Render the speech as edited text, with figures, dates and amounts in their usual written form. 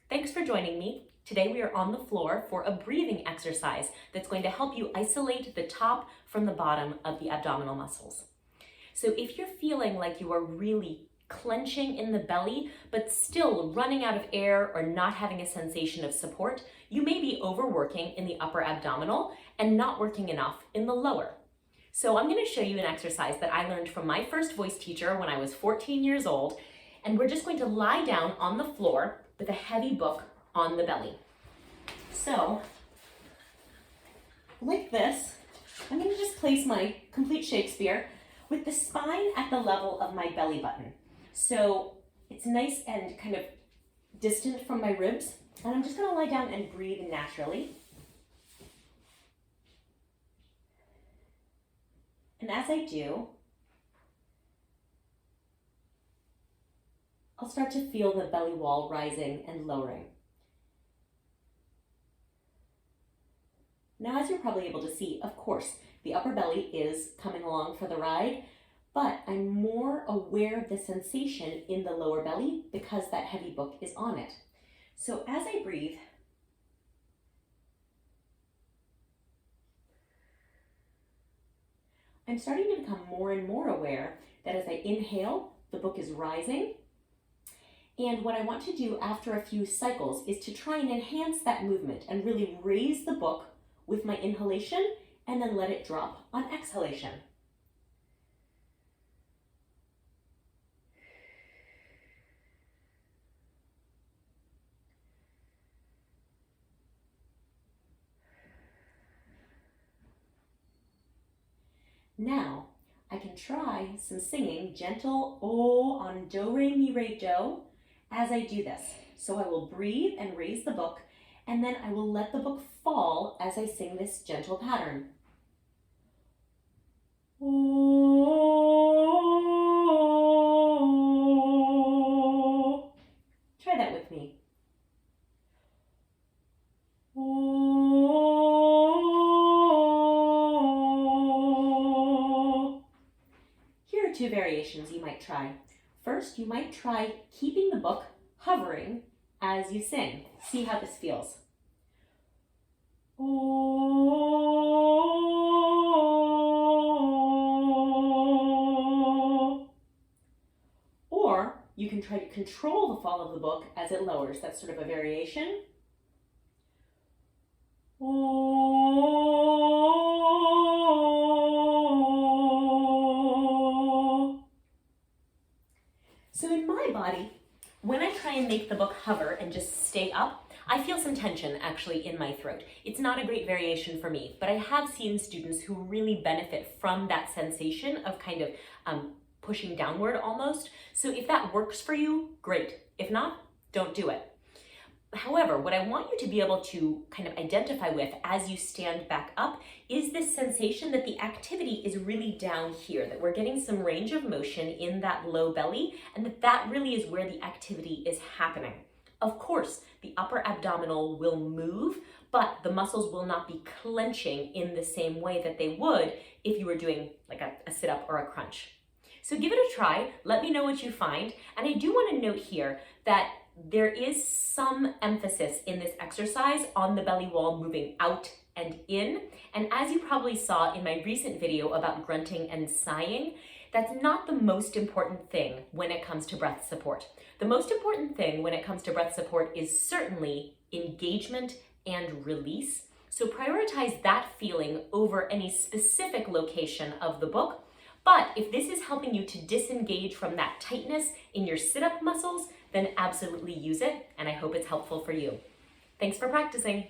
Thanks for joining me. Today we are on the floor for a breathing exercise that's going to help you isolate the top from the bottom of the abdominal muscles. So if you're feeling like you are really clenching in the belly, but still running out of air or not having a sensation of support, you may be overworking in the upper abdominal and not working enough in the lower. So I'm going to show you an exercise that I learned from my first voice teacher when I was 14 years old, and we're just going to lie down on the floor with a heavy book on the belly. So, like this, I'm going to just place my complete Shakespeare with the spine at the level of my belly button. So it's nice and kind of distant from my ribs, and I'm just going to lie down and breathe naturally. And as I do, I'll start to feel the belly wall rising and lowering. Now, as you're probably able to see, of course, the upper belly is coming along for the ride, but I'm more aware of the sensation in the lower belly because that heavy book is on it. So as I breathe, I'm starting to become more and more aware that as I inhale, the book is rising. And what I want to do after a few cycles is to try and enhance that movement and really raise the book with my inhalation and then let it drop on exhalation. Now, I can try some singing gentle O on do, re, mi, re, do as I do this. So I will breathe and raise the book, and then I will let the book fall as I sing this gentle pattern. Oh. Try that with me. Oh. Here are two variations you might try. First, you might try keeping the book hovering as you sing. See how this feels. Or you can try to control the fall of the book as it lowers. That's sort of a variation. So in my body, when I try and make the book hover and just stay up, I feel some tension actually in my throat. It's not a great variation for me, but I have seen students who really benefit from that sensation of kind of pushing downward almost. So if that works for you, great. If not, don't do it. However, what I want you to be able to kind of identify with as you stand back up is this sensation that the activity is really down here, that we're getting some range of motion in that low belly, and that really is where the activity is happening. Of course, the upper abdominal will move, but the muscles will not be clenching in the same way that they would if you were doing like a sit-up or a crunch. So give it a try, let me know what you find, and I do want to note here that there is some emphasis in this exercise on the belly wall moving out and in. And as you probably saw in my recent video about grunting and sighing, that's not the most important thing when it comes to breath support. The most important thing when it comes to breath support is certainly engagement and release. So prioritize that feeling over any specific location of the book. But if this is helping you to disengage from that tightness in your sit-up muscles, then absolutely use it, and I hope it's helpful for you. Thanks for practicing.